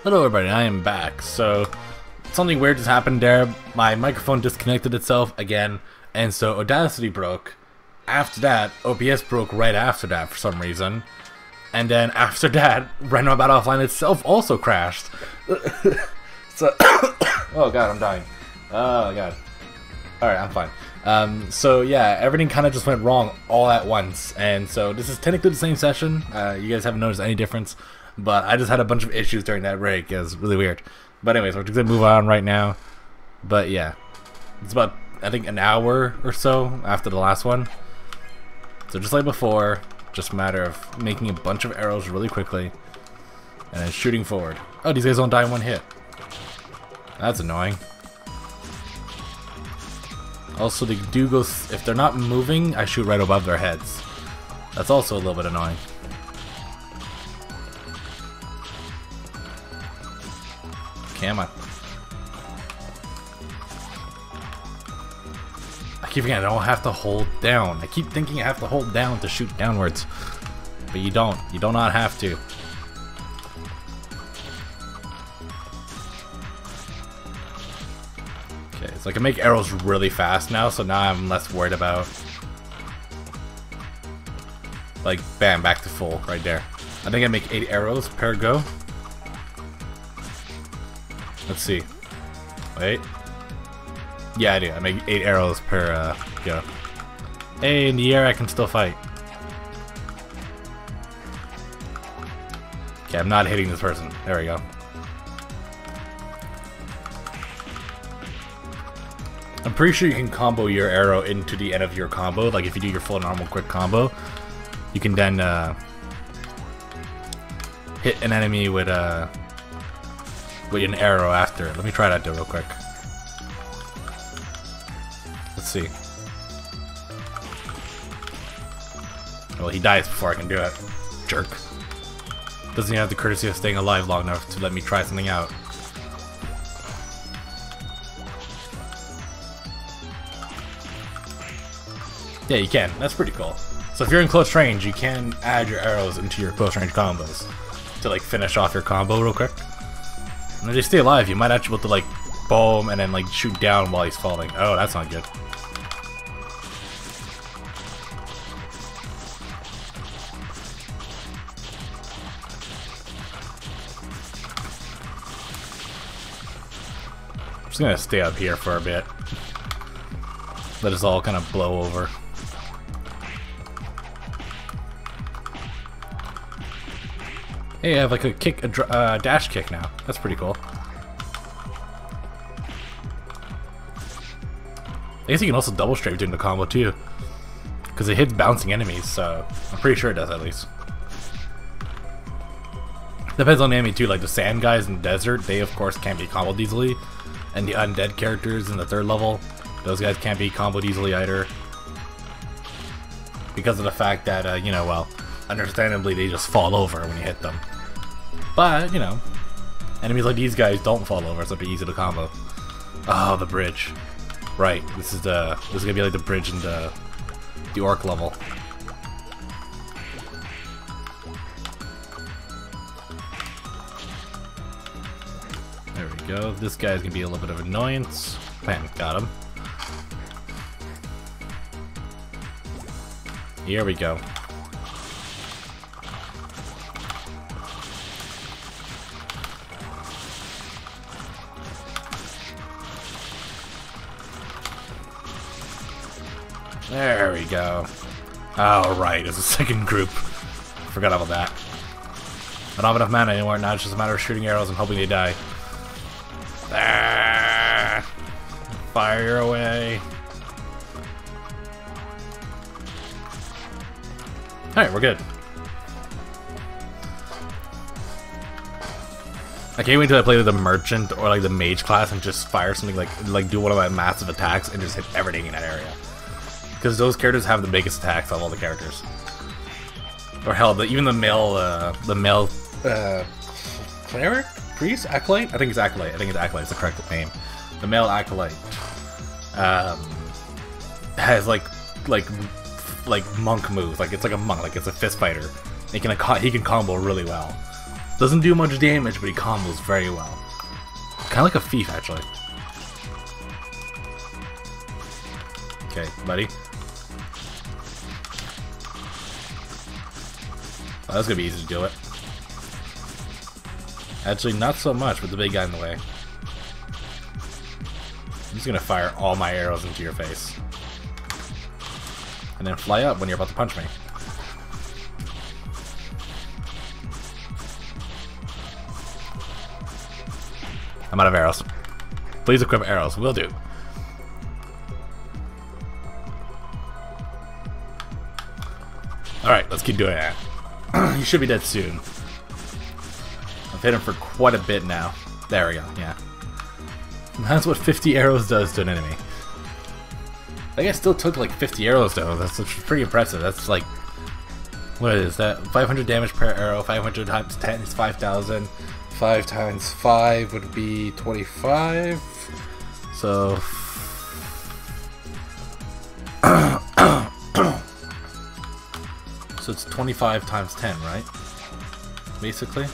Hello everybody, I am back. So, something weird just happened there. My microphone disconnected itself again, and so Audacity broke. After that, OBS broke right after that for some reason. And then after that, Ragnarok Battle Offline itself also crashed. So, oh god, I'm dying. Oh god. Alright, I'm fine. So yeah, everything kind of just went wrong all at once. And so this is technically the same session. You guys haven't noticed any difference. But I just had a bunch of issues during that break. It was really weird. But anyways, we're just going to move on right now. But yeah. It's about, I think, an hour or so after the last one. So just like before, just a matter of making a bunch of arrows really quickly. And then shooting forward. Oh, these guys don't die in one hit. That's annoying. Also, they do go, if they're not moving, I shoot right above their heads. That's also a little bit annoying. Come on. I keep forgetting I don't have to hold down. I keep thinking I have to hold down to shoot downwards. But you don't. You do not have to. Okay, so I can make arrows really fast now, so now I'm less worried about... Like, bam, back to full right there. I think I make 8 arrows per go. Let's see. Wait. Yeah, I do. I make 8 arrows per go. Hey, in the air I can still fight. Okay, I'm not hitting this person. There we go. I'm pretty sure you can combo your arrow into the end of your combo. Like if you do your full normal quick combo, you can then hit an enemy with an arrow after. Let me try that though real quick. Let's see. Well, he dies before I can do it. Jerk. Doesn't even have the courtesy of staying alive long enough to let me try something out. Yeah, you can. That's pretty cool. So if you're in close range, you can add your arrows into your close range combos to like finish off your combo real quick. And if they stay alive, you might actually be able to like boom and then like shoot down while he's falling. Oh, that's not good. I'm just gonna stay up here for a bit. Let us all kind of blow over. Hey, I have like a kick, a dash kick now. That's pretty cool. I guess you can also double strafe during the combo too, because it hits bouncing enemies. So I'm pretty sure it does at least. Depends on the enemy too. Like the sand guys in the desert, they of course can't be comboed easily, and the undead characters in the 3rd level, those guys can't be comboed easily either, because of the fact that you know, well, understandably they just fall over when you hit them. But, you know, enemies like these guys don't fall over, so they're easy to combo. Oh, the bridge. Right, this is gonna be like the bridge in the orc level. There we go. This guy's gonna be a little bit of an annoyance. Bam, got him. Here we go. There we go. Oh, right, there's a second group. Forgot about that. I don't have enough mana anymore, now it's just a matter of shooting arrows and hoping they die. Ah, fire away. Alright, we're good. I can't wait until I play with the merchant or like the mage class and just fire something like do one of my massive attacks and just hit everything in that area. Because those characters have the biggest attacks of all the characters. Or hell, even the male cleric? Priest? Acolyte? I think it's Acolyte. It's the correct name. The male Acolyte has like monk moves. Like it's like a monk. Like it's a fist fighter. He can combo really well. Doesn't do much damage, but he combos very well. Kind of like a thief, actually. Okay, buddy. Oh, that's gonna be easy to deal with. Actually, not so much with the big guy in the way. I'm just gonna fire all my arrows into your face. And then fly up when you're about to punch me. I'm out of arrows. Please equip arrows. Will do. Alright, let's keep doing that. He should be dead soon. I've hit him for quite a bit now. There we go, yeah. That's what 50 arrows does to an enemy. I guess still took like 50 arrows though. That's pretty impressive. That's like, what is that? 500 damage per arrow. 500 times 10 is 5,000. 5 times 5 would be 25. So so it's 25 times 10, right? Basically.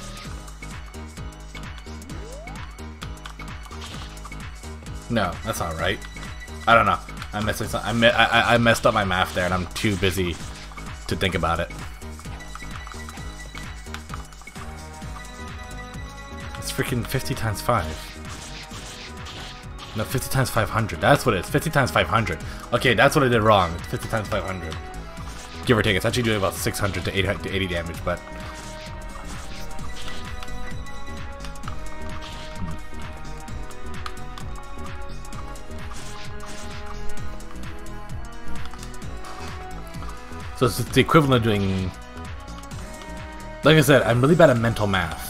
No, that's not right. I don't know. I'm messing. I messed up my math there, and I'm too busy to think about it. It's freaking 50 times 5. No, 50 times 500. That's what it is. 50 times 500. Okay, that's what I did wrong. It's 50 times 500. Give or take. It's actually doing about 600 to 80 damage, but. So it's the equivalent of doing, like I said, I'm really bad at mental math.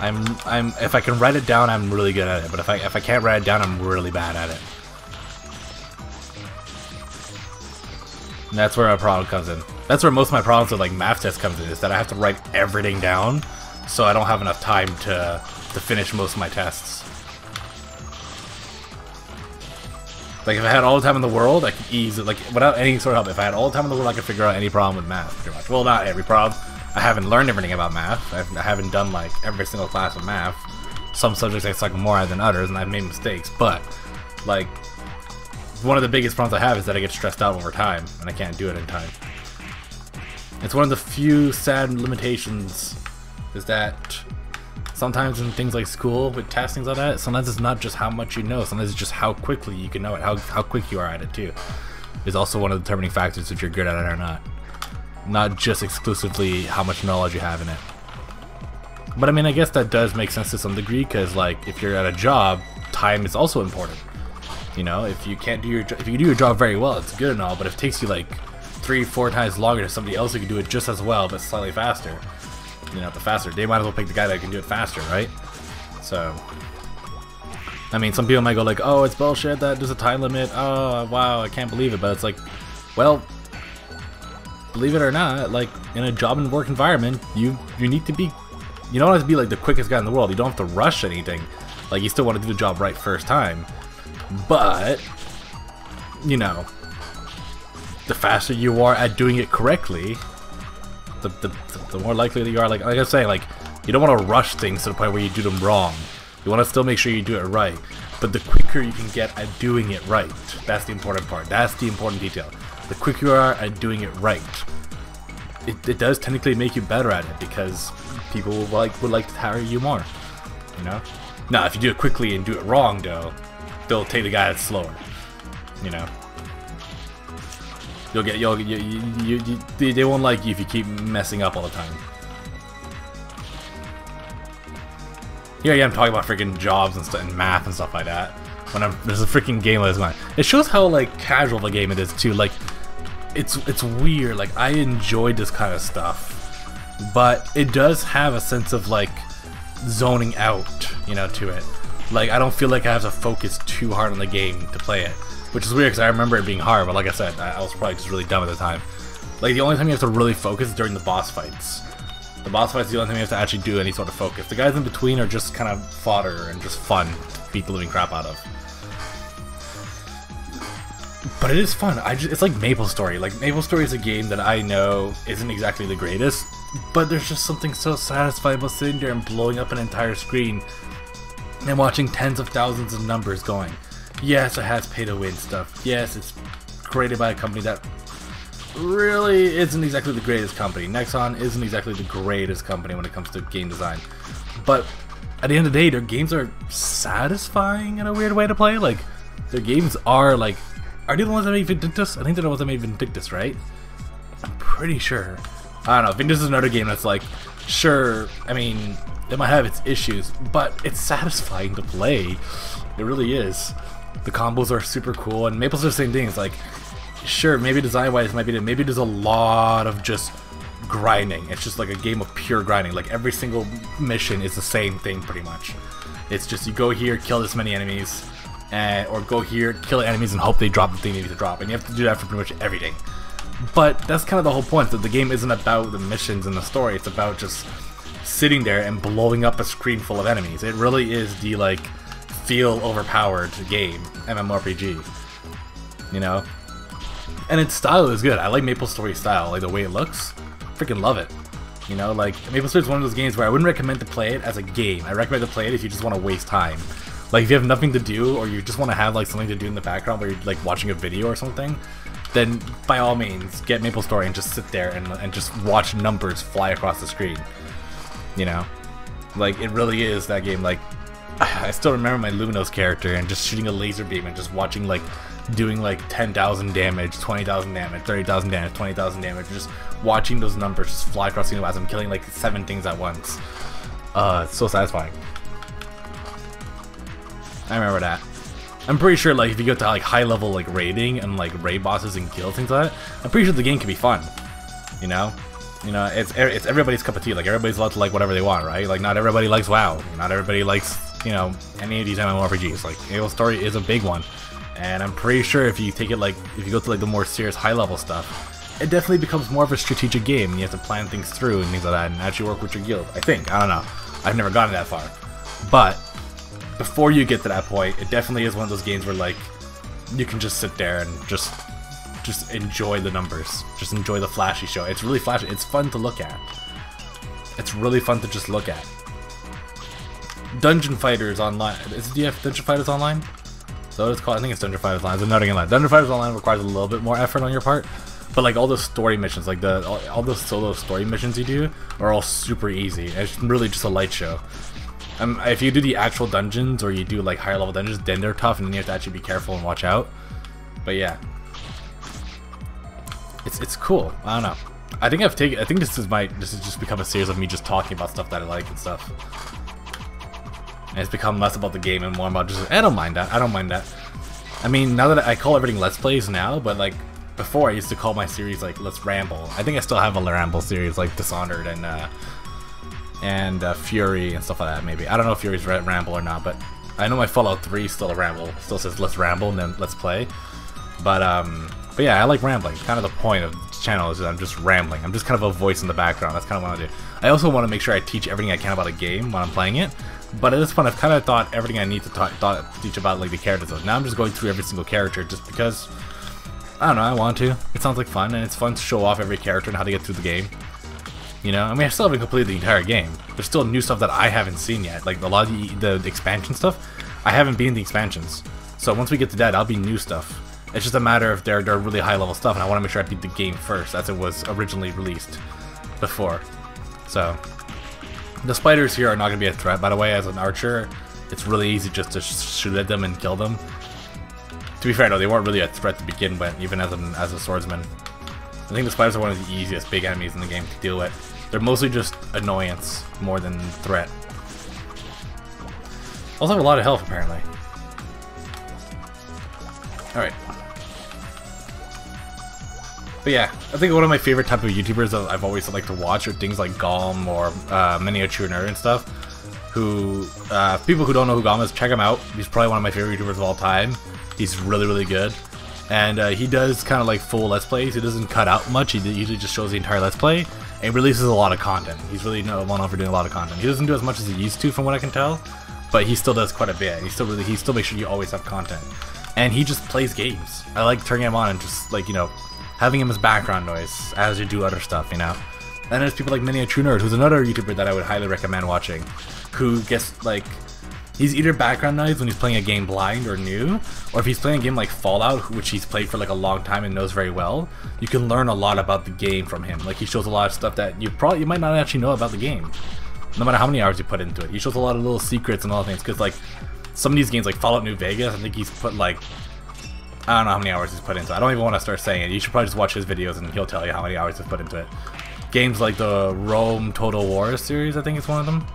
If I can write it down, I'm really good at it. But if I can't write it down, I'm really bad at it. And that's where my problem comes in. That's where most of my problems with like math tests comes in, is that I have to write everything down, so I don't have enough time to finish most of my tests. Like, if I had all the time in the world, I could easily, like, without any sort of help, if I had all the time in the world, I could figure out any problem with math, pretty much. Well, not every problem. I haven't learned everything about math. I haven't done, like, every single class of math. Some subjects I suck more at than others, and I've made mistakes, but, like, one of the biggest problems I have is that I get stressed out over time, and I can't do it in time. It's one of the few sad limitations, is that sometimes in things like school, with tests, things like that, sometimes it's not just how much you know, sometimes it's just how quickly you can know it, how quick you are at it too. Is also one of the determining factors if you're good at it or not. Not just exclusively how much knowledge you have in it. But I mean, I guess that does make sense to some degree, because like, if you're at a job, time is also important. You know, if you can't do your if you can do your job very well, it's good and all, but if it takes you like 3-4 times longer to somebody else who can do it just as well, but slightly faster, you know, the faster, they might as well pick the guy that can do it faster, right? So, I mean, some people might go like, oh, it's bullshit that there's a time limit, oh, wow, I can't believe it, but it's like, well, believe it or not, like, in a job and work environment, you need to be, you don't have to be like the quickest guy in the world, you don't have to rush anything, like, you still want to do the job right first time, but, you know, the faster you are at doing it correctly, the more likely that you are, like I was saying, like, you don't want to rush things to the point where you do them wrong. You want to still make sure you do it right, but the quicker you can get at doing it right, that's the important part. That's the important detail. The quicker you are at doing it right, it does technically make you better at it, because people would like to hire you more, you know? Now, if you do it quickly and do it wrong, though, they'll take the guy that's slower, you know? They won't like you if you keep messing up all the time. Here I am talking about freaking jobs and stuff and math and stuff like that, when there's a freaking game that's going. It shows how like casual of a game it is too. Like, it's weird. Like, I enjoyed this kind of stuff, but it does have a sense of like zoning out, you know, to it. Like, I don't feel like I have to focus too hard on the game to play it. Which is weird, because I remember it being hard, but like I said, I was probably just really dumb at the time. Like, the only time you have to really focus is during the boss fights. The boss fights is the only time you have to actually do any sort of focus. The guys in between are just kind of fodder and just fun to beat the living crap out of. But it is fun. It's like MapleStory. Like, MapleStory is a game that I know isn't exactly the greatest, But there's just something so satisfying about sitting there and blowing up an entire screen and watching tens of thousands of numbers going. Yes, it has pay-to-win stuff. Yes, it's created by a company that really isn't exactly the greatest company. Nexon isn't exactly the greatest company when it comes to game design. But at the end of the day, their games are satisfying in a weird way to play. Like, their games are like... Are they the ones that made Vindictus? I think they're the ones that made Vindictus, right? I'm pretty sure. I don't know. Vindictus is another game that's like, sure, I mean, it might have its issues, but it's satisfying to play. It really is. The combos are super cool, and Maple's the same thing. It's like, sure, maybe design-wise maybe there's a lot of just grinding. It's just like a game of pure grinding. Like, every single mission is the same thing, pretty much. It's just, you go here, kill this many enemies, or go here, kill enemies, and hope they drop the thing you need to drop. And you have to do that for pretty much everything. But that's kind of the whole point, that the game isn't about the missions and the story. It's about just sitting there and blowing up a screen full of enemies. It really is the, like, feel overpowered game, MMORPG. You know? And its style is good. I like Maple Story style, like the way it looks. Freaking love it. You know, like, Maple Story is one of those games where I wouldn't recommend to play it as a game. I recommend to play it if you just want to waste time. Like, if you have nothing to do, or you just want to have, like, something to do in the background where you're, like, watching a video or something, then by all means, get Maple Story and just sit there and just watch numbers fly across the screen. You know? Like, it really is that game. Like, I still remember my Luminos character and just shooting a laser beam and just watching, like, doing, like, 10,000 damage, 20,000 damage, 30,000 damage, 20,000 damage, just watching those numbers just fly across the screen as I'm killing, like, 7 things at once. It's so satisfying. I remember that. I'm pretty sure, like, if you go to, like, high-level, like, raiding and, like, raid bosses and guilds, things like that, I'm pretty sure the game can be fun. You know? You know, it's everybody's cup of tea. Like, everybody's allowed to like whatever they want, right? Like, not everybody likes WoW. Not everybody likes, you know, any of these MMORPGs. Like, Maple Story is a big one. And I'm pretty sure if you take it, like, if you go to, like, the more serious high-level stuff, it definitely becomes more of a strategic game. And you have to plan things through and things like that and actually work with your guild. I think. I don't know. I've never gotten that far. But before you get to that point, it definitely is one of those games where, like, you can just sit there and just enjoy the numbers. Just enjoy the flashy show. It's really flashy. It's fun to look at. It's really fun to just look at. Dungeon Fighters Online. Is it Dungeon Fighters Online? So it's called. I think it's Dungeon Fighters Online. It's another game. Dungeon Fighters Online requires a little bit more effort on your part, but like all those story missions, like all those solo story missions you do, are all super easy. It's really just a light show. If you do the actual dungeons or you do like higher level dungeons, then they're tough, and then you have to actually be careful and watch out. But yeah, it's cool. I don't know. I think this has just become a series of me just talking about stuff that I like and stuff. And it's become less about the game and more about just, I don't mind that. I don't mind that. I mean, now that I call everything Let's Plays now, but like before I used to call my series like Let's Ramble. I think I still have a Ramble series like Dishonored and Fury and stuff like that. Maybe I don't know if Fury's Ramble or not, but I know my Fallout 3 is still a Ramble. Still says Let's Ramble and then Let's Play. But yeah, I like rambling. Kind of the point of the channel is that I'm just rambling. I'm just kind of a voice in the background. That's kind of what I do. I also want to make sure I teach everything I can about a game when I'm playing it. But at this point, I've kind of thought everything I need to teach about like the characters. So now I'm just going through every single character just because, I don't know, I want to. It sounds like fun, and it's fun to show off every character and how to get through the game. You know, I mean, I still haven't completed the entire game. There's still new stuff that I haven't seen yet. Like a lot of the expansion stuff, I haven't been in the expansions. So once we get to that, that'll be new stuff. It's just a matter of they're really high level stuff, and I want to make sure I beat the game first, as it was originally released before. So the spiders here are not going to be a threat, by the way. As an archer, it's really easy just to shoot at them and kill them. To be fair, though, they weren't really a threat to begin with, even as a swordsman. I think the spiders are one of the easiest big enemies in the game to deal with. They're mostly just annoyance more than threat. Also have a lot of health, apparently. Alright. But yeah, I think one of my favorite type of YouTubers that I've always liked to watch are things like Golem or Miniature Nerd and stuff. Who, people who don't know who Golem is, check him out. He's probably one of my favorite YouTubers of all time. He's really, really good. And he does kind of like full Let's Plays. He doesn't cut out much. He usually just shows the entire Let's Play and releases a lot of content. He's really known for doing a lot of content. He doesn't do as much as he used to, from what I can tell, but he still does quite a bit. He still makes sure you always have content. And he just plays games. I like turning him on and just like, you know, having him as background noise as you do other stuff, you know. And there's people like Miniature Nerd, who's another YouTuber that I would highly recommend watching, who gets like, he's either background noise when he's playing a game blind or new, or if he's playing a game like Fallout, which he's played for like a long time and knows very well, you can learn a lot about the game from him. Like he shows a lot of stuff that you might not actually know about the game, no matter how many hours you put into it. He shows a lot of little secrets and all things, because like some of these games like Fallout New Vegas, I think he's put like, I don't know how many hours he's put into it. I don't even want to start saying it. You should probably just watch his videos and he'll tell you how many hours he's put into it. Games like the Rome Total War series, I think it's one of them.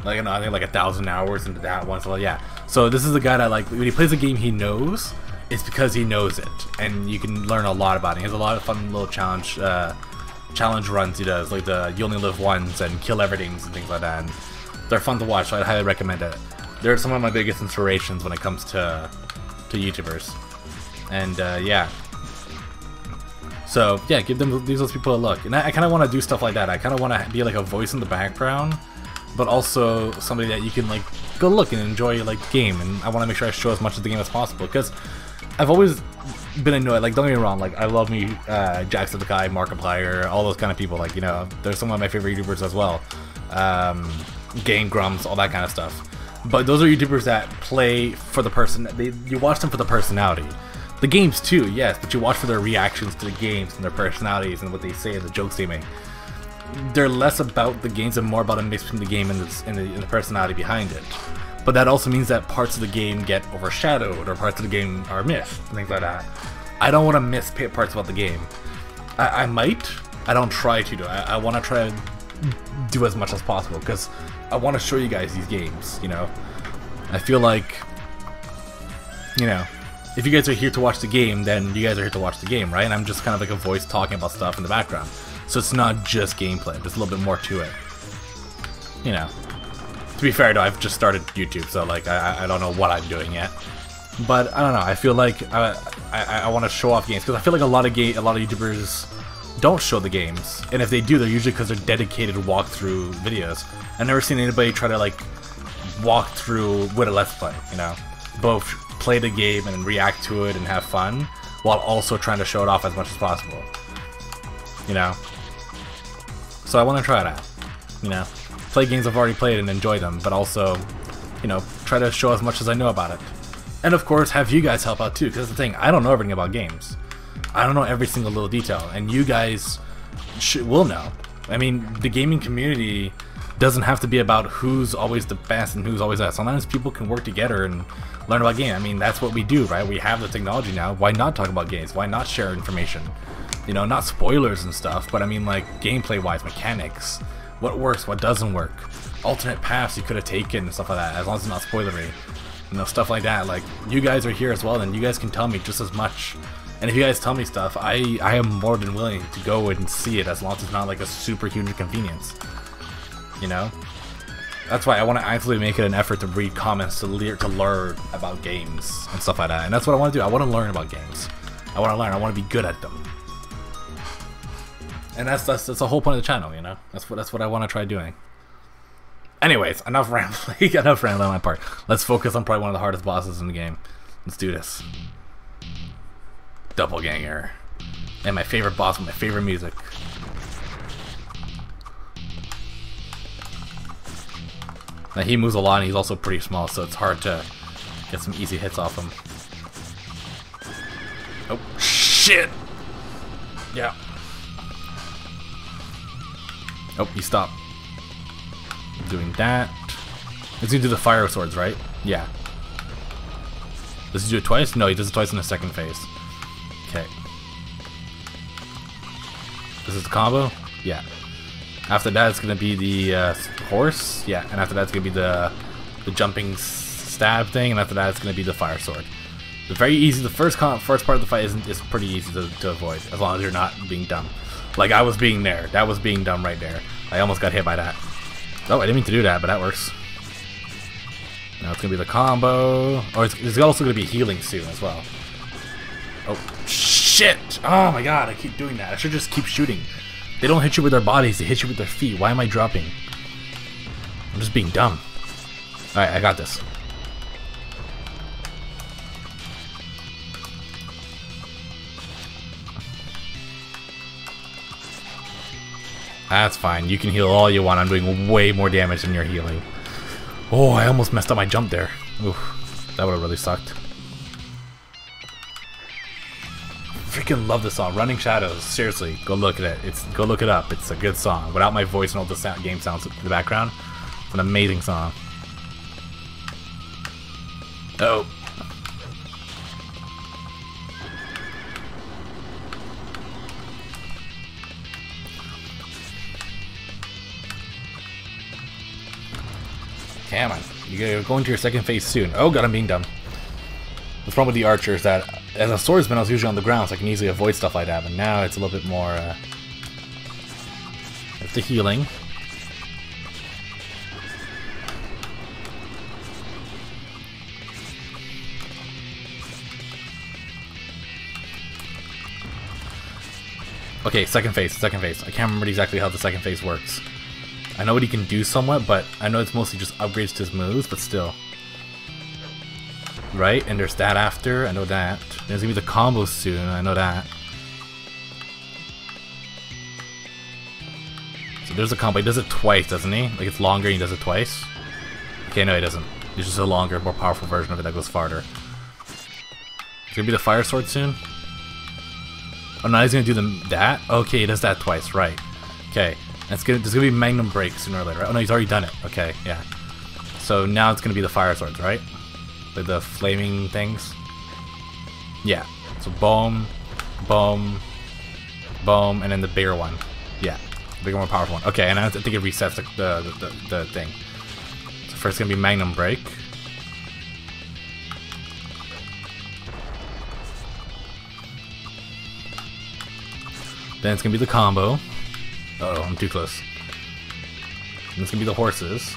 Like, I think like 1,000 hours into that one. So yeah. So this is a guy that like when he plays a game he knows, it's because he knows it, and you can learn a lot about it. He has a lot of fun little challenge runs he does, like the You Only Live Once and Kill Everything and things like that. And they're fun to watch, so I'd highly recommend it. They're some of my biggest inspirations when it comes to YouTubers. And yeah. So yeah, give those people a look. And I kind of want to do stuff like that. I kind of want to be like a voice in the background, but also somebody that you can like go look and enjoy like the game. And I want to make sure I show as much of the game as possible, because I've always been annoyed. Like, don't get me wrong, like I love me Jacksepticeye, Markiplier, all those kind of people. Like, you know, they're some of my favorite YouTubers as well. Game Grumps, all that kind of stuff. But those are YouTubers that play for the person. You watch them for the personality. The games too, yes, but you watch for their reactions to the games and their personalities and what they say and the jokes they make. They're less about the games and more about a mix between the game and the personality behind it. But that also means that parts of the game get overshadowed, or parts of the game are missed, and things like that. I don't want to miss parts about the game. I might. I don't try to do it. I want to try to do as much as possible, because I want to show you guys these games, you know? I feel like, you know, if you guys are here to watch the game, then you guys are here to watch the game, right? And I'm just kind of like a voice talking about stuff in the background. So it's not just gameplay, there's a little bit more to it. You know. To be fair though, I've just started YouTube, so like I don't know what I'm doing yet. But I don't know, I feel like I want to show off games, because I feel like a lot of YouTubers don't show the games. And if they do, they're usually because they're dedicated walkthrough videos. I've never seen anybody try to like walk through with a Let's Play, you know? Both play the game and react to it and have fun, while also trying to show it off as much as possible. You know? So I want to try that. You know? Play games I've already played and enjoy them, but also, you know, try to show as much as I know about it. And of course, have you guys help out too, because that's the thing, I don't know everything about games. I don't know every single little detail, and you guys will know. I mean, the gaming community doesn't have to be about who's always the best and who's always that. Sometimes people can work together and learn about games. I mean, that's what we do, right? We have the technology now. Why not talk about games? Why not share information? You know, not spoilers and stuff, but I mean, like, gameplay-wise, mechanics. What works, what doesn't work. Alternate paths you could have taken and stuff like that, as long as it's not spoilery. You know, stuff like that. Like, you guys are here as well, and you guys can tell me just as much. And if you guys tell me stuff, I am more than willing to go and see it, as long as it's not like a super huge inconvenience. You know? That's why I want to actively make it an effort to read comments, to learn about games and stuff like that. And that's what I want to do. I want to learn about games. I want to learn. I want to be good at them. And that's the whole point of the channel, you know? That's what I want to try doing. Anyways, enough rambling. Enough rambling on my part. Let's focus on probably one of the hardest bosses in the game. Let's do this. Doppelganger. And my favorite boss with my favorite music. Now he moves a lot and he's also pretty small, so it's hard to get some easy hits off him. Oh, shit! Yeah. Oh, he stopped. Doing that. Let's do the fire swords, right? Yeah. Does he do it twice? No, he does it twice in the second phase. Okay. This is the combo? Yeah. After that, it's gonna be the horse. Yeah, and after that, it's gonna be the jumping stab thing, and after that, it's gonna be the fire sword. It's very easy. The first part of the fight is pretty easy to avoid, as long as you're not being dumb. Like I was being there. That was being dumb right there. I almost got hit by that. Oh, I didn't mean to do that, but that works. Now it's gonna be the combo. Oh, it's also gonna be healing soon as well. Oh, shit! Oh my god, I keep doing that. I should just keep shooting. They don't hit you with their bodies, they hit you with their feet. Why am I dropping? I'm just being dumb. Alright, I got this. That's fine. You can heal all you want. I'm doing way more damage than you're healing. Oh, I almost messed up my jump there. Oof, that would have really sucked. Freaking love this song, Running Shadows. Seriously, go look at it. Go look it up. It's a good song. Without my voice and all the game sounds in the background, it's an amazing song. Oh. Come on, you're going to your second phase soon. Oh god, I'm being dumb. The problem with the Archer is that as a swordsman, I was usually on the ground, so I can easily avoid stuff like that. But now it's a little bit more. It's the healing. Okay, second phase. I can't remember exactly how the second phase works. I know what he can do somewhat, but I know it's mostly just upgrades to his moves, but still. Right? And there's that after, I know that. There's gonna be the combo soon, I know that. So there's a combo, he does it twice, doesn't he? Like it's longer and he does it twice? Okay, no he doesn't. It's just a longer, more powerful version of it that goes farther. It's gonna be the fire sword soon? Oh no, he's gonna do that? Okay, he does that twice, right. Okay. There's gonna be Magnum Break sooner or later, right? Oh no, he's already done it. Okay, yeah. So now it's gonna be the fire swords, right? Like the flaming things. Yeah. So boom, boom, boom, and then the bigger one. Yeah, the bigger, more powerful one. Okay, and I think it resets the thing. So first it's gonna be Magnum Break. Then it's gonna be the combo. Uh oh, I'm too close. And it's gonna be the horses.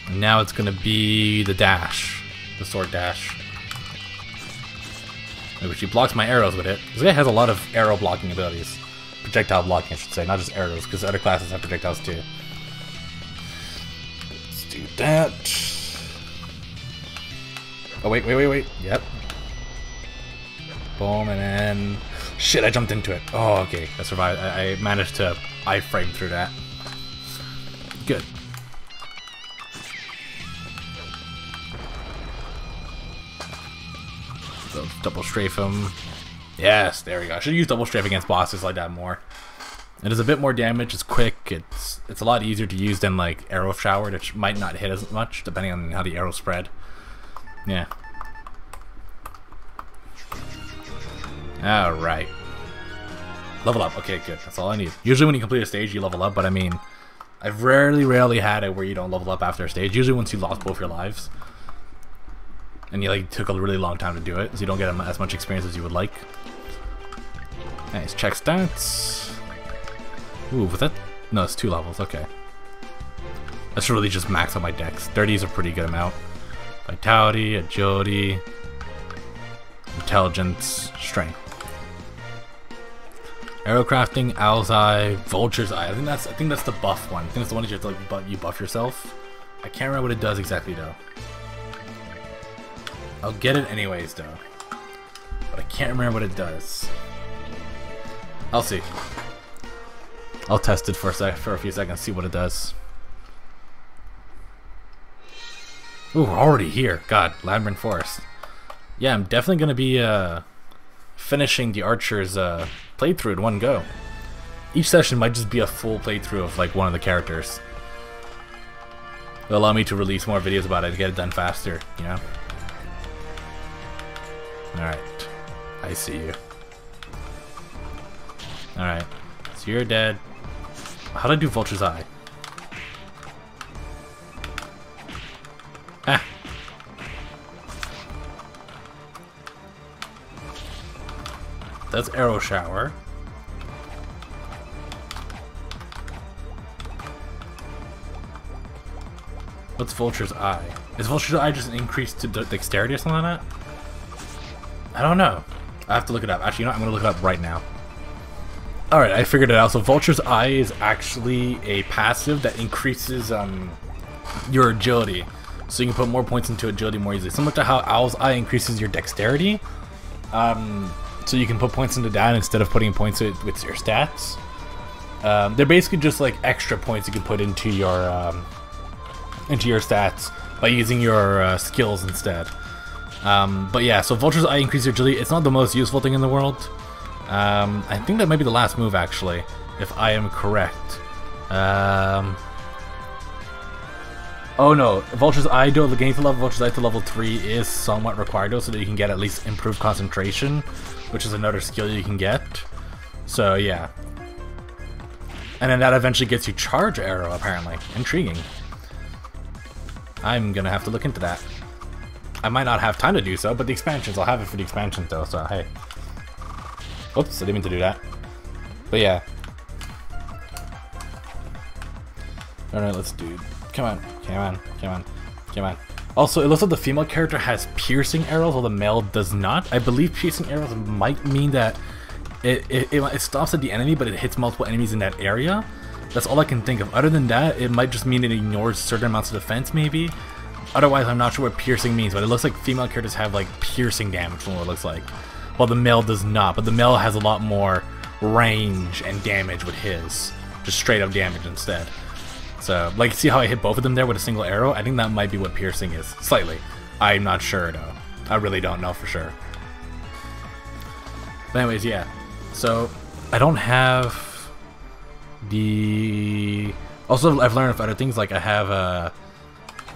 And now it's gonna be the dash. The sword dash. Which he blocks my arrows with it. This guy has a lot of arrow blocking abilities. Projectile blocking, I should say, not just arrows, because other classes have projectiles too. Let's do that. Oh, wait. Yep. Boom, and then... Shit, I jumped into it. Oh, okay. I survived. I managed to iframe through that. Good. So, double strafe him. Yes, there we go. I should use double strafe against bosses like that more. It does a bit more damage. It's quick. It's a lot easier to use than like arrow shower, which might not hit as much depending on how the arrows spread. Yeah. Alright. Level up. Okay, good. That's all I need. Usually when you complete a stage, you level up, but I mean, I've rarely had it where you don't level up after a stage. Usually once you lost both your lives. And you like took a really long time to do it, so you don't get as much experience as you would like. Nice. Check stats. Ooh, was that? No, it's 2 levels. Okay. That's really just max on my dex. 30 is a pretty good amount. Vitality, agility, intelligence, strength. Arrow crafting, Owl's Eye, Vulture's Eye. I think that's the buff one. I think that's the one that you have to like you buff yourself. I can't remember what it does exactly though. I'll get it anyways though. But I can't remember what it does. I'll see. I'll test it for a few seconds, see what it does. Ooh, we're already here. God, Labyrinth Forest. Yeah, I'm definitely gonna be finishing the Archer's playthrough in one go. Each session might just be a full playthrough of like one of the characters. It'll allow me to release more videos about it to get it done faster, you know? Alright. I see you. Alright. So you're dead. How do I do Vulture's Eye? Ah! That's Arrow Shower. What's Vulture's Eye? Is Vulture's Eye just an increase to dexterity or something like that? I don't know. I have to look it up. Actually, you know what? I'm going to look it up right now. Alright, I figured it out. So Vulture's Eye is actually a passive that increases your agility. So you can put more points into agility more easily. Similar to how Owl's Eye increases your dexterity. So you can put points into that instead of putting points with your stats. They're basically just like extra points you can put into your stats by using your skills instead. But yeah, so Vulture's Eye increases your agility. It's not the most useful thing in the world. I think that might be the last move actually, if I am correct. Oh no, Vulture's Eye, getting to level Vulture's Eye to level 3 is somewhat required though, so that you can get at least improved concentration, which is another skill you can get. So yeah. And then that eventually gets you Charge Arrow, apparently. Intriguing. I'm gonna have to look into that. I might not have time to do so, but the expansions, I'll have it for the expansions though, so hey. Oops, I didn't mean to do that. But yeah. Alright, let's do... Come on, come on, come on, come on. Also, it looks like the female character has piercing arrows, while the male does not. I believe piercing arrows might mean that it stops at the enemy, but it hits multiple enemies in that area. That's all I can think of. Other than that, it might just mean it ignores certain amounts of defense, maybe. Otherwise, I'm not sure what piercing means, but it looks like female characters have, like, piercing damage from what it looks like. While the male does not, but the male has a lot more range and damage with his. Just straight up damage instead. So, like, see how I hit both of them there with a single arrow? I think that might be what piercing is. Slightly. I'm not sure, though. I really don't know for sure. But anyways, yeah. So, I don't have the... Also, I've learned of other things, like I have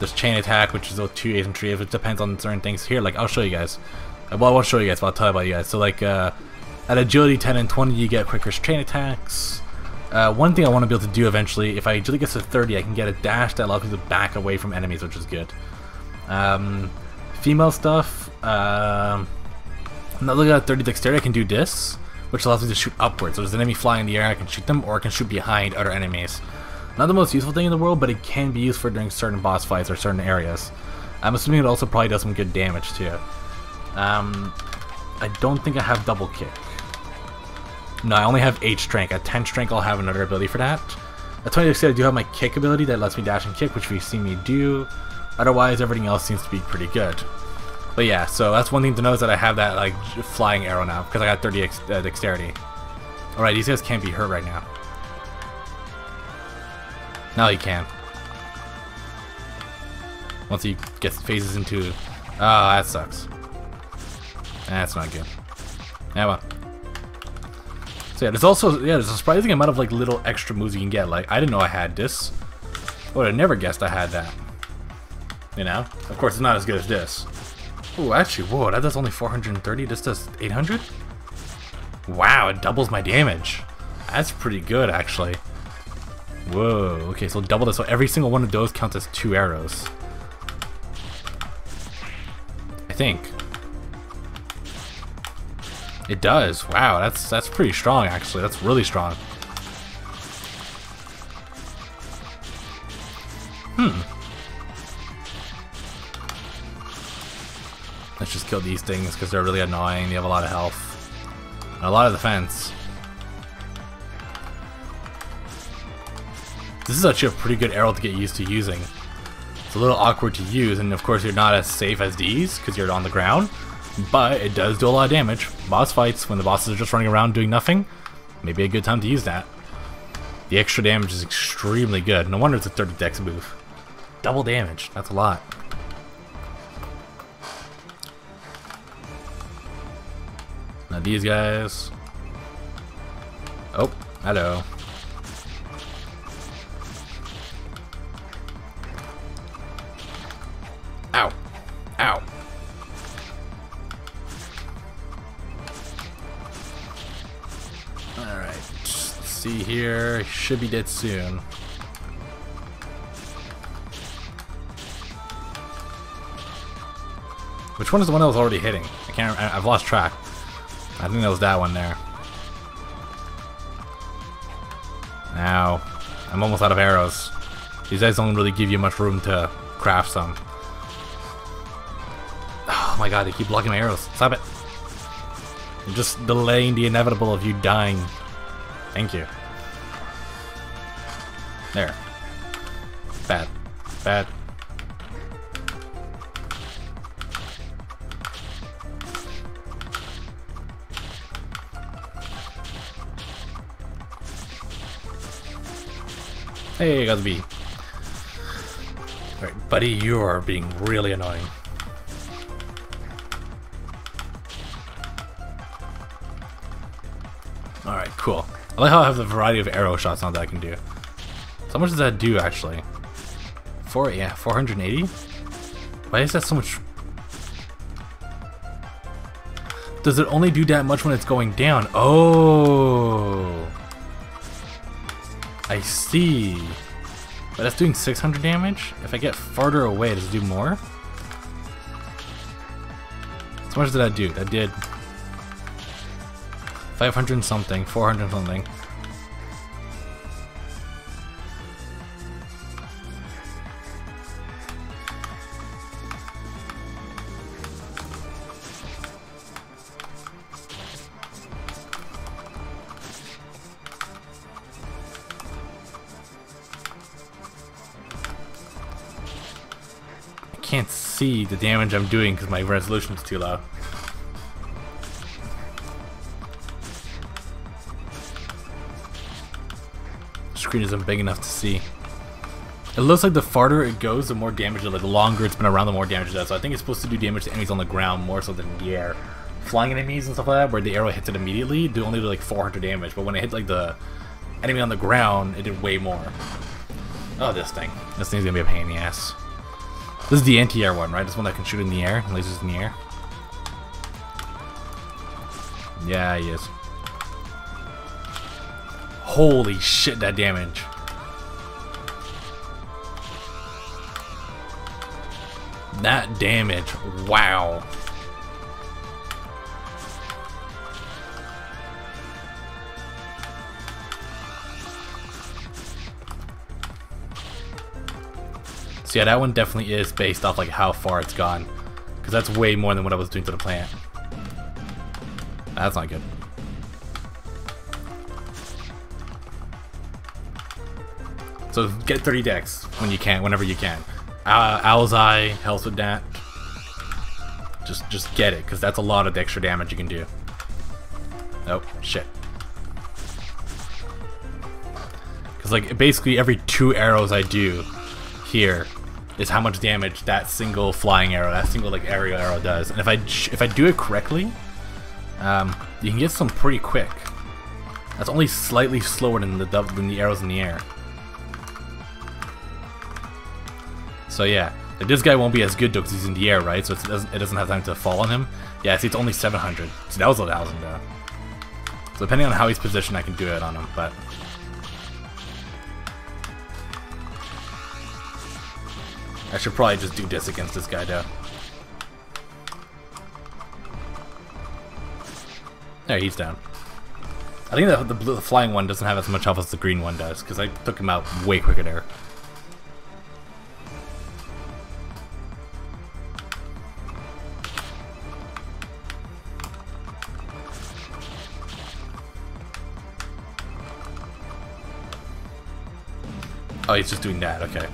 this chain attack, which is 2 A's and 3 A's, which depends on certain things. Here, like, I'll show you guys. Well, I won't show you guys, but I'll tell you about you guys. So, like, at agility 10 and 20, you get quicker chain attacks. One thing I want to be able to do eventually, if I agility gets to 30, I can get a dash that allows me to back away from enemies, which is good. Female stuff, I'm not looking at 30 dexterity, I can do this, which allows me to shoot upwards. So there's an enemy flying in the air, I can shoot them, or I can shoot behind other enemies. Not the most useful thing in the world, but it can be used for during certain boss fights or certain areas. I'm assuming it also probably does some good damage too. I don't think I have double kick. No, I only have 8 strength. At 10 strength, I'll have another ability for that. At 20 dexterity, I do have my kick ability that lets me dash and kick, which we've seen me do. Otherwise, everything else seems to be pretty good. But yeah, so that's one thing to know is that I have that like flying arrow now because I got 30 dexterity. All right, these guys can't be hurt right now. Now he can. Once he gets phases into, oh, that sucks. That's not good. Yeah, well. So yeah, there's also, there's a surprising amount of like little extra moves you can get. Like, I didn't know I had this. I would have never guessed I had that. You know? Of course, it's not as good as this. Oh, actually, whoa, that does only 430. This does 800? Wow, it doubles my damage. That's pretty good, actually. Whoa, okay, so double this. So every single one of those counts as 2 arrows. I think. It does. Wow, that's pretty strong, actually. That's really strong. Let's just kill these things because they're really annoying. They have a lot of health. And a lot of defense. This is actually a pretty good arrow to get used to using. It's a little awkward to use, and of course you're not as safe as these because you're on the ground. But it does do a lot of damage. Boss fights, when the bosses are just running around doing nothing, maybe a good time to use that. The extra damage is extremely good. No wonder it's a 30 dex move. Double damage, that's a lot. Now these guys. Oh, hello. Ow. Ow. Alright, let's see here. Should be dead soon. Which one is the one that was already hitting? I can't. I've lost track. I think that was that one there. Now, I'm almost out of arrows. These guys don't really give you much room to craft some. Oh my god, they keep blocking my arrows. Stop it. You're just delaying the inevitable of you dying. Thank you. There. Bad. Bad. Hey, I got the bee. Alright, buddy, you are being really annoying. Alright, cool. I like how I have the variety of arrow shots now that I can do. So how much does that do, actually? 480? Why is that so much? Does it only do that much when it's going down? Oh, I see. But that's doing 600 damage? If I get farther away, does it do more? So much did that do? That did 500 something, 400 something. I can't see the damage I'm doing because my resolution is too low. The screen isn't big enough to see. It looks like the farther it goes, the more damage it does. Like the longer it's been around, the more damage it does. So I think it's supposed to do damage to enemies on the ground more so than in the air. Flying enemies and stuff like that, where the arrow hits it immediately, do only do like 400 damage. But when it hit like the enemy on the ground, it did way more. Oh, this thing. This thing's gonna be a pain in the ass. This is the anti-air one, right? This one that can shoot in the air, lasers in the air. Yeah, he is. Holy shit, that damage. That damage, wow. So yeah, that one definitely is based off like how far it's gone, because that's way more than what I was doing to the plant. That's not good. So get 30 dex when you can, whenever you can. Owl's Eye helps with that. Just get it, because that's a lot of extra damage you can do. Oh shit. Because like basically every 2 arrows I do here is how much damage that single flying arrow, that single like aerial arrow does. And if I do it correctly, you can get some pretty quick. That's only slightly slower than the arrows in the air. So yeah, like this guy won't be as good though because he's in the air, right? So it doesn't have time to fall on him. Yeah, see, it's only 700. See, that was 1,000 though. So depending on how he's positioned, I can do it on him, but. I should probably just do this against this guy though. There, he's down. I think that the flying one doesn't have as much health as the green one does, because I took him out way quicker there. Oh, he's just doing that, okay.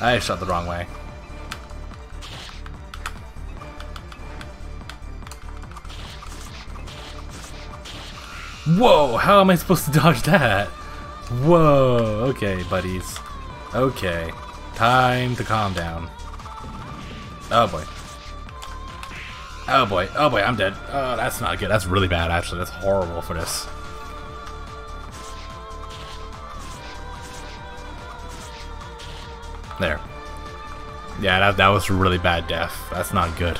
I shot the wrong way. Whoa, how am I supposed to dodge that? Whoa, okay, buddies. Okay, time to calm down. Oh boy. Oh boy, oh boy, I'm dead. Oh, that's not good. That's really bad, actually. That's horrible for this. There. Yeah, that was really bad death. That's not good.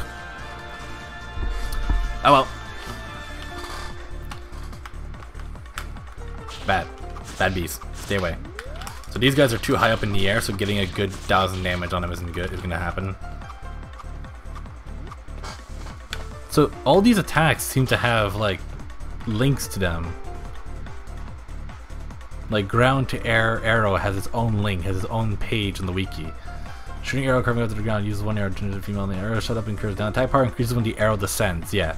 Oh well. Bad bees. Stay away. So these guys are too high up in the air, so getting a good 1,000 damage on them isn't gonna happen. So all these attacks seem to have like links to them. Like ground to air arrow has its own link, has its own page in the wiki. Shooting arrow carving out to the ground uses one arrow to the female and the arrow shut up and curves down. Attack power increases when the arrow descends. Yeah,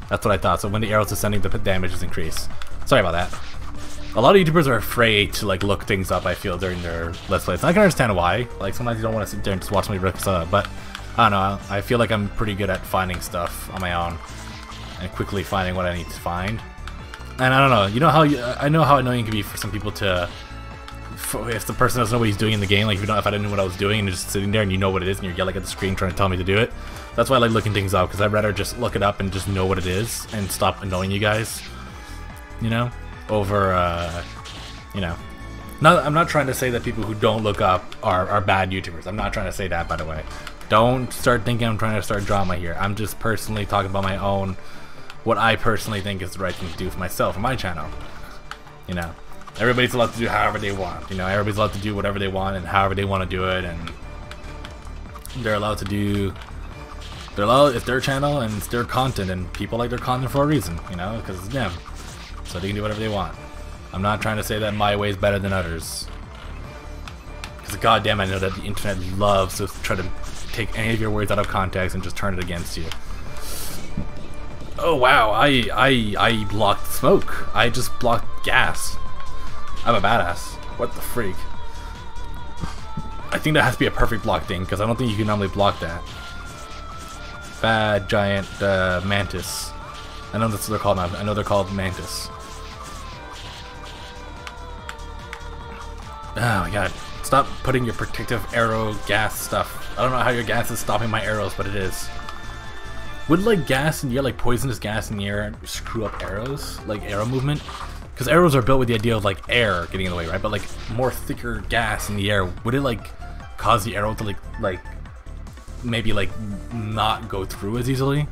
that's what I thought. So when the arrow's descending, the damage is increased. Sorry about that. A lot of YouTubers are afraid to like look things up, I feel, during their Let's Plays. And I can understand why. Like sometimes you don't want to sit there and just watch me rip stuff up, but I don't know. I feel like I'm pretty good at finding stuff on my own and quickly finding what I need to find. And I don't know, you know how I know how annoying it can be for some people to, if the person doesn't know what he's doing in the game, like if I didn't know what I was doing and you're just sitting there and you know what it is and you're yelling at the screen trying to tell me to do it. That's why I like looking things up, because I'd rather just look it up and just know what it is and stop annoying you guys, you know, over, you know. I'm not trying to say that people who don't look up are bad YouTubers. I'm not trying to say that, by the way. Don't start thinking I'm trying to start drama here. I'm just personally talking about my own, what I personally think is the right thing to do for myself and my channel. You know, everybody's allowed to do however they want. You know, everybody's allowed to do whatever they want and however they want to do it, and they're allowed to do. They're allowed, it's their channel and it's their content, and people like their content for a reason. You know, because it's them, so they can do whatever they want. I'm not trying to say that my way is better than others, because goddamn, I know that the internet loves to try to take any of your words out of context and just turn it against you. Oh wow, I blocked smoke. I just blocked gas. I'm a badass. What the freak? I think that has to be a perfect block thing, because I don't think you can normally block that. Bad giant mantis. I know that's what they're called now. I know they're called mantis. Oh my god. Stop putting your protective arrow gas stuff. I don't know how your gas is stopping my arrows, but it is. Would like gas in the air, like poisonous gas in the air, screw up arrows? Like arrow movement? Because arrows are built with the idea of like air getting in the way, right? But like more thicker gas in the air, would it like cause the arrow to like maybe like not go through as easily?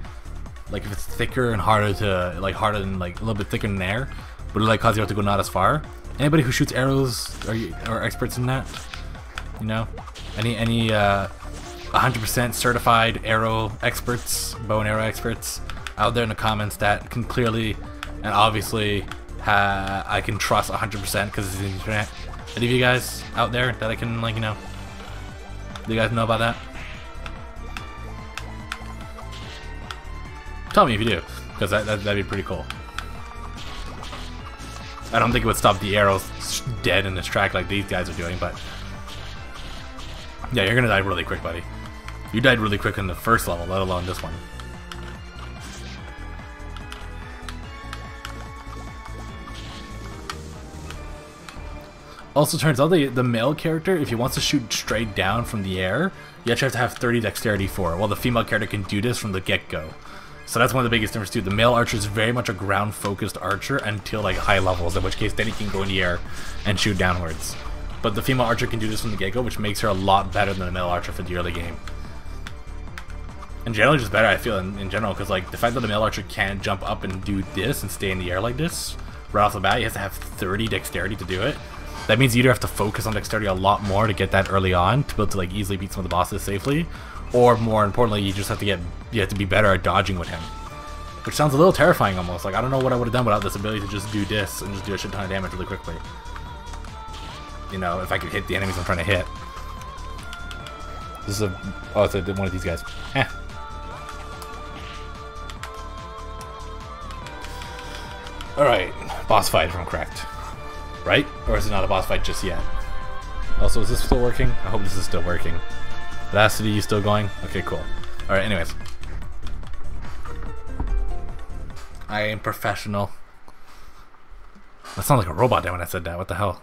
Like if it's thicker and harder to, like harder than like a little bit thicker than air, would it like cause the arrow to go not as far? Anybody who shoots arrows are experts in that? You know? Any 100% certified arrow experts, bow and arrow experts out there in the comments that can clearly and obviously I can trust 100% because it's the internet. Any of you guys out there that I can, like, you know, do you guys know about that? Tell me if you do, because that'd be pretty cool. I don't think it would stop the arrows dead in this track like these guys are doing, but yeah, you're gonna die really quick, buddy. You died really quick in the first level, let alone this one. Also, turns out the male character, if he wants to shoot straight down from the air, you actually have to have 30 dexterity for it, while the female character can do this from the get-go. So that's one of the biggest differences too. The male archer is very much a ground-focused archer until like high levels, in which case then he can go in the air and shoot downwards. But the female archer can do this from the get-go, which makes her a lot better than the male archer for the early game. And generally just better, I feel, in general, because like the fact that the male archer can't jump up and do this and stay in the air like this, right off the bat, he has to have 30 dexterity to do it. That means you either have to focus on dexterity a lot more to get that early on, to be able to like easily beat some of the bosses safely, or more importantly, you just have to be better at dodging with him. Which sounds a little terrifying almost. Like, I don't know what I would have done without this ability to just do this and just do a shit ton of damage really quickly. You know, if I could hit the enemies I'm trying to hit. This is a... oh, it's one of these guys. Eh. Alright, boss fight if I'm correct. Right? Or is it not a boss fight just yet? Also, is this still working? I hope this is still working. Velocity still going? Okay, cool. Alright, anyways. I am professional. That sounds like a robot there when I said that. What the hell?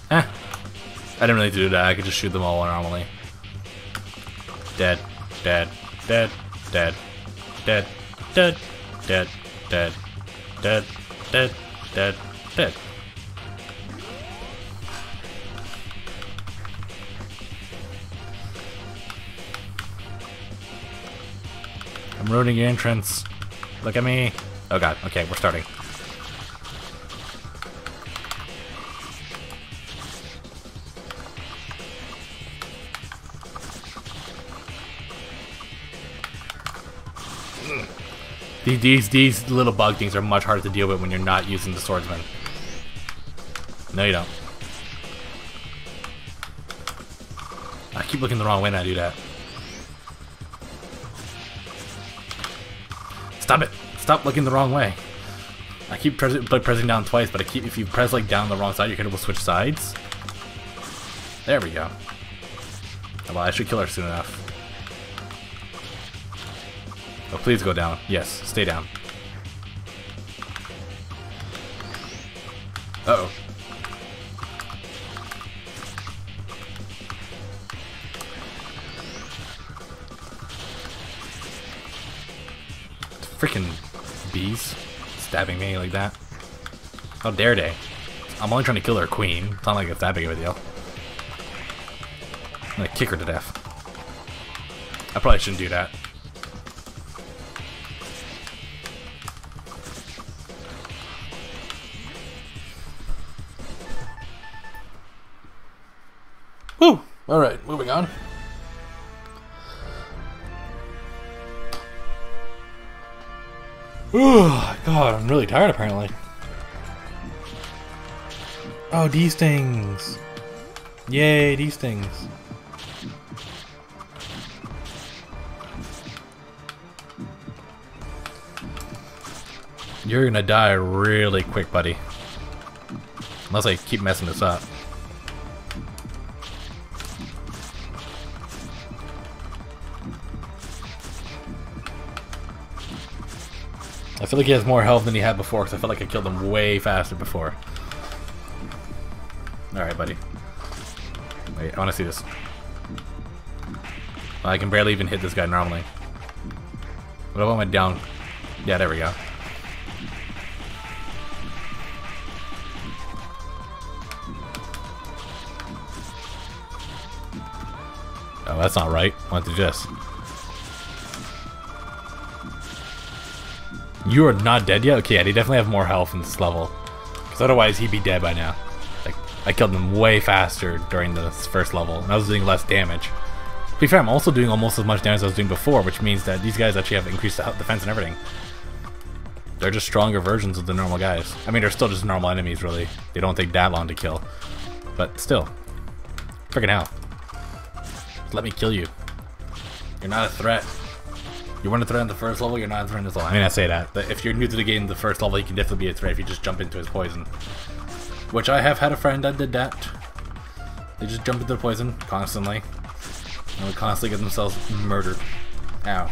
Eh. I didn't really do that. I could just shoot them all normally. Dead. Dead. Dead. Dead. Dead. Dead. Dead. Dead. Dead. Dead. Dead. Dead. I'm ruining your entrance. Look at me. Oh god. Okay, we're starting. These little bug things are much harder to deal with when you're not using the swordsman. No, you don't. I keep looking the wrong way when I do that. Stop it! Stop looking the wrong way. I keep pressing down twice, but if you press like down the wrong side, your character will switch sides. There we go. Well, I should kill her soon enough. Oh, please go down. Yes, stay down. Uh-oh. Freaking bees stabbing me like that. How dare they? I'm only trying to kill their queen. It's not like it's that big of a deal. I'm gonna kick her to death. I probably shouldn't do that. Woo! Alright, moving on. Oh god, I'm really tired apparently. Oh, these things! Yay, these things. You're gonna die really quick, buddy. Unless I keep messing this up. I feel like he has more health than he had before, because I felt like I killed him way faster before. Alright, buddy. Wait, I want to see this. I can barely even hit this guy normally. What about my down? Yeah, there we go. Oh, that's not right. I want to do this. You are not dead yet? Okay, yeah, he definitely have more health in this level. Because otherwise he'd be dead by now. Like, I killed him way faster during this first level, and I was doing less damage. To be fair, I'm also doing almost as much damage as I was doing before, which means that these guys actually have increased defense and everything. They're just stronger versions of the normal guys. I mean, they're still just normal enemies, really. They don't take that long to kill. But still. Freaking hell. Just let me kill you. You're not a threat. You weren't a threat in the first level, you're not a threat in this level. I mean, I say that, but if you're new to the game, the first level, you can definitely be a threat if you just jump into his poison. Which I have had a friend that did that. They just jump into the poison constantly. And would constantly get themselves murdered. Ow.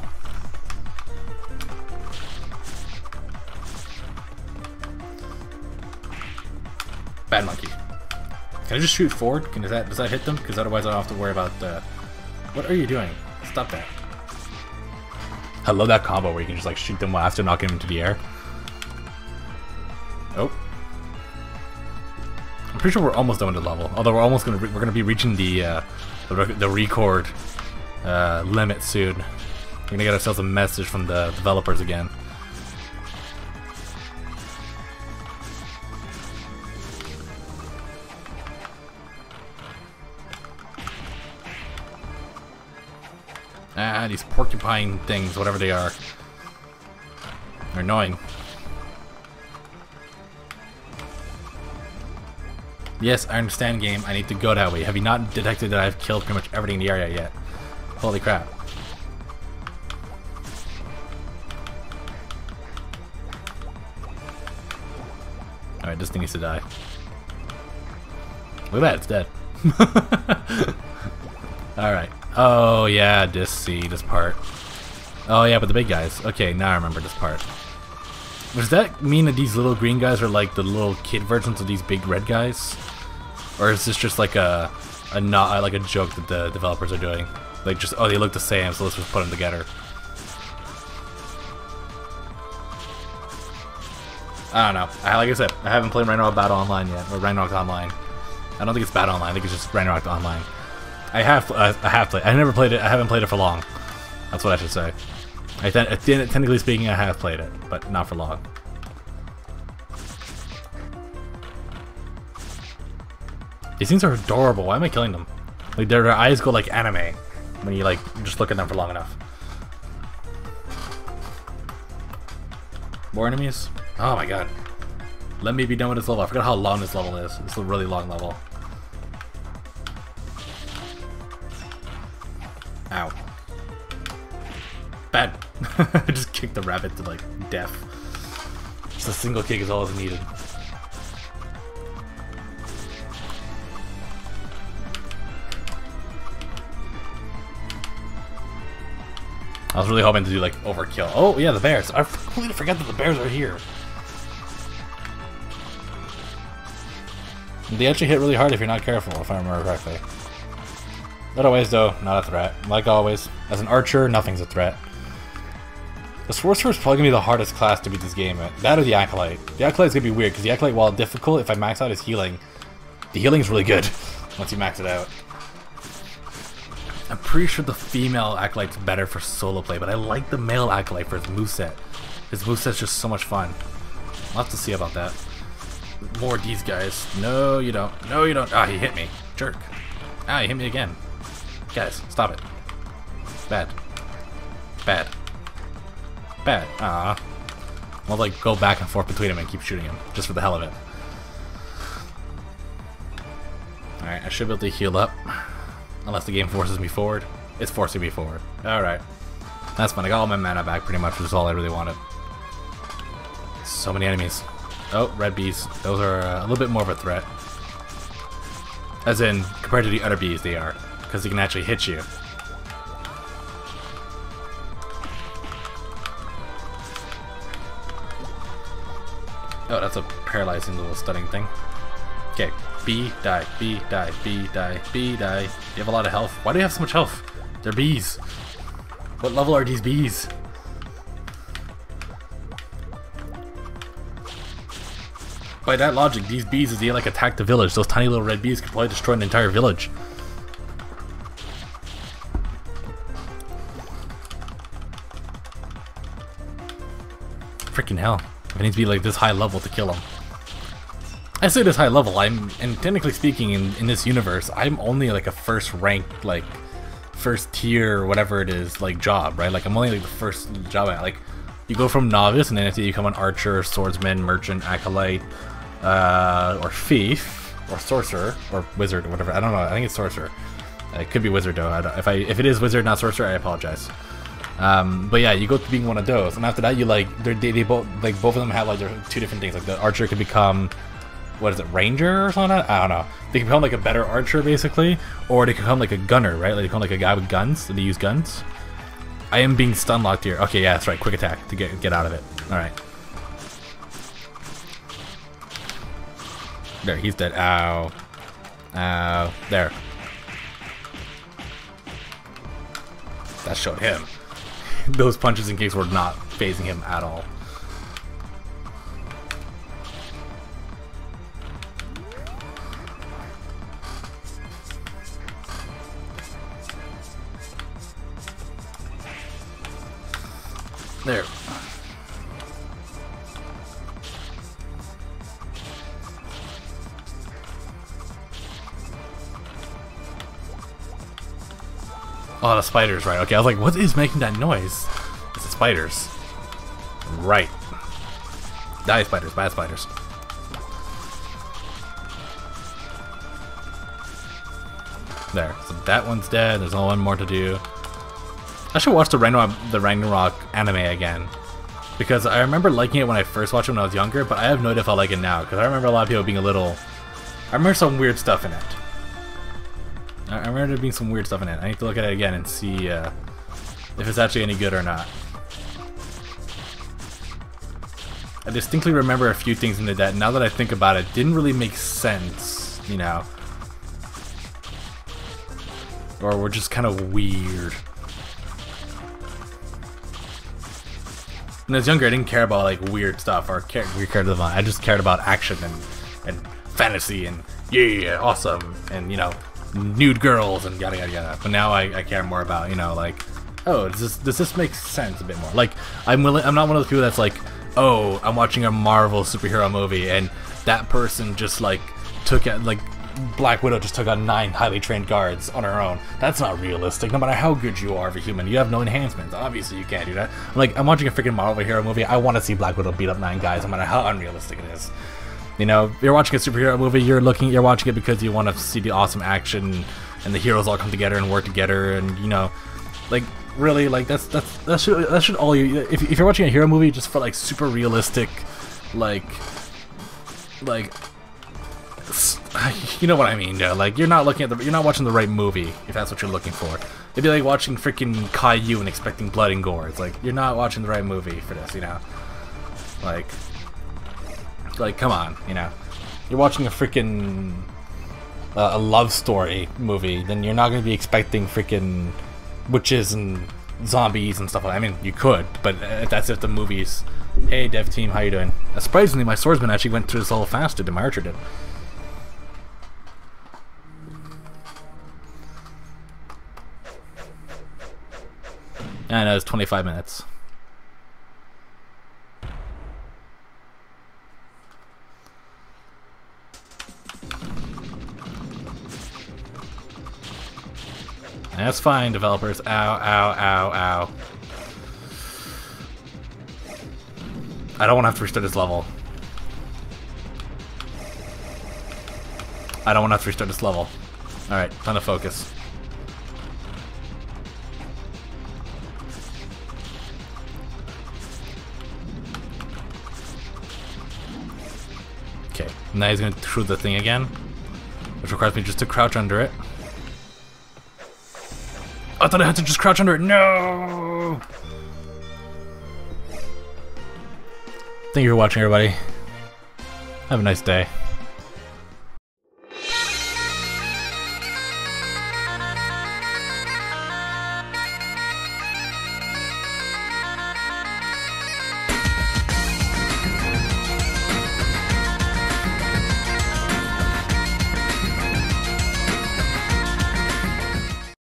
Bad monkey. Can I just shoot forward? Does that hit them? Because otherwise I don't have to worry about what are you doing? Stop that. I love that combo where you can just like shoot them after knocking them into the air. Oh. I'm pretty sure we're almost done with the level. Although we're gonna be reaching the record limit soon. We're gonna get ourselves a message from the developers again. Ah, these porcupine things, whatever they are. They're annoying. Yes, I understand, game. I need to go that way. Have you not detected that I've killed pretty much everything in the area yet? Holy crap. Alright, this thing needs to die. Look at that, it's dead. Alright. Oh yeah, this part. Oh yeah, but the big guys. Okay, now I remember this part. Does that mean that these little green guys are like the little kid versions of these big red guys? Or is this just like a joke that the developers are doing? Like just, oh, they look the same, so let's just put them together. I don't know. Like I said, I haven't played Ragnarok Battle Online yet, or Ragnarok Online. I don't think it's Battle Online. I think it's just Ragnarok Online. I have played. I never played it. I haven't played it for long. That's what I should say. Technically speaking, I have played it, but not for long. These things are adorable. Why am I killing them? Like their eyes go like anime when you like just look at them for long enough. More enemies? Oh my god. Let me be done with this level. I forgot how long this level is. It's a really long level. Ow. Bad. I just kicked the rabbit to like death. Just a single kick is all that's needed. I was really hoping to do like overkill. Oh yeah, the bears. I completely forgot that the bears are here. They actually hit really hard if you're not careful, if I remember correctly. Otherwise though, not a threat. Like always, as an archer, nothing's a threat. The sorcerer is probably gonna be the hardest class to beat this game at. That or the acolyte. The acolyte's gonna be weird because the acolyte, while difficult, if I max out his healing, the healing's really good once you max it out. I'm pretty sure the female acolyte's better for solo play, but I like the male acolyte for his moveset. His moveset's just so much fun. I'll have to see about that. More of these guys. No, you don't. No, you don't. Ah, he hit me. Jerk. Ah, he hit me again. Guys, stop it. Bad. Bad. Bad. Ah. I'll like go back and forth between him and keep shooting him, just for the hell of it. Alright, I should be able to heal up. Unless the game forces me forward. It's forcing me forward. Alright. That's fine. I got all my mana back pretty much, which is all I really wanted. So many enemies. Oh, red bees. Those are a little bit more of a threat. As in, compared to the other bees, they are. Because they can actually hit you. Oh, that's a paralyzing little stunning thing. Okay. Bee, die, bee, die, bee, die, bee, die. You have a lot of health. Why do you have so much health? They're bees. What level are these bees? By that logic, these bees, as they like attack the village, those tiny little red bees could probably destroy an entire village. Freaking hell. It needs to be like this high level to kill them. I say this high level, and technically speaking, in this universe, I'm only like a first rank, like, first tier, whatever it is, like, job, right? Like, I'm only like the first job at, like, you go from novice, and then after you become an archer, swordsman, merchant, acolyte, or thief, or sorcerer, or wizard, or whatever, I don't know, I think it's sorcerer. It could be wizard though, if it is wizard, not sorcerer, I apologize. But yeah, you go to being one of those, and after that, you like, they both, like, both of them have like their two different things, like the archer could become, what is it, ranger or something? I don't know. They can become like a better archer basically, or they can become like a gunner, right? Like they become like a guy with guns, and they use guns. I am being stun locked here. Okay, yeah, that's right. Quick attack to get out of it. All right. There, he's dead. Ow. Ow. There. That showed him. Those punches in case were not phasing him at all. There. Oh, the spiders, right. Okay, I was like, what is making that noise? It's the spiders. Right. Die, spiders. Bad spiders. There. So that one's dead. There's only one more to do. I should watch the Ragnarok anime again, because I remember liking it when I first watched it when I was younger, but I have no idea if I like it now, because I remember a lot of people being a little... I remember some weird stuff in it. I remember there being some weird stuff in it. I need to look at it again and see if it's actually any good or not. I distinctly remember a few things in it that, now that I think about it, didn't really make sense, you know. Or were just kind of weird. When I was younger, I didn't care about like weird stuff or weird character design. I just cared about action and fantasy and yeah, awesome, and you know, nude girls and yada yada yada. But now I care more about, you know, like, oh, does this make sense a bit more? Like, I'm not one of those people that's like, oh, I'm watching a Marvel superhero movie and that person just like took it, like Black Widow just took on 9 highly trained guards on her own. That's not realistic. No matter how good you are of a human, you have no enhancements. Obviously, you can't do that. I'm watching a freaking Marvel hero movie. I want to see Black Widow beat up 9 guys, no matter how unrealistic it is. You know, you're watching a superhero movie. You're watching it because you want to see the awesome action and the heroes all come together and work together. And you know, like really, like that should all you. If you're watching a hero movie just for like super realistic, like You know what I mean, though. Like, you're not watching the right movie if that's what you're looking for. It'd be like watching freaking Caillou and expecting blood and gore. It's like you're not watching the right movie for this, you know. Like, come on, you know. You're watching a freaking a love story movie, then you're not gonna be expecting freaking witches and zombies and stuff like that. I mean, you could, but that's if the movie's, hey, dev team, how you doing? Surprisingly, my swordsman actually went through this a little faster than my archer did. I know, it's 25 minutes. That's fine, developers. Ow, ow, ow, ow. I don't want to have to restart this level. I don't want to have to restart this level. Alright, time to focus. Okay, now he's going to shoot the thing again, which requires me just to crouch under it. I thought I had to just crouch under it. No! Thank you for watching, everybody. Have a nice day.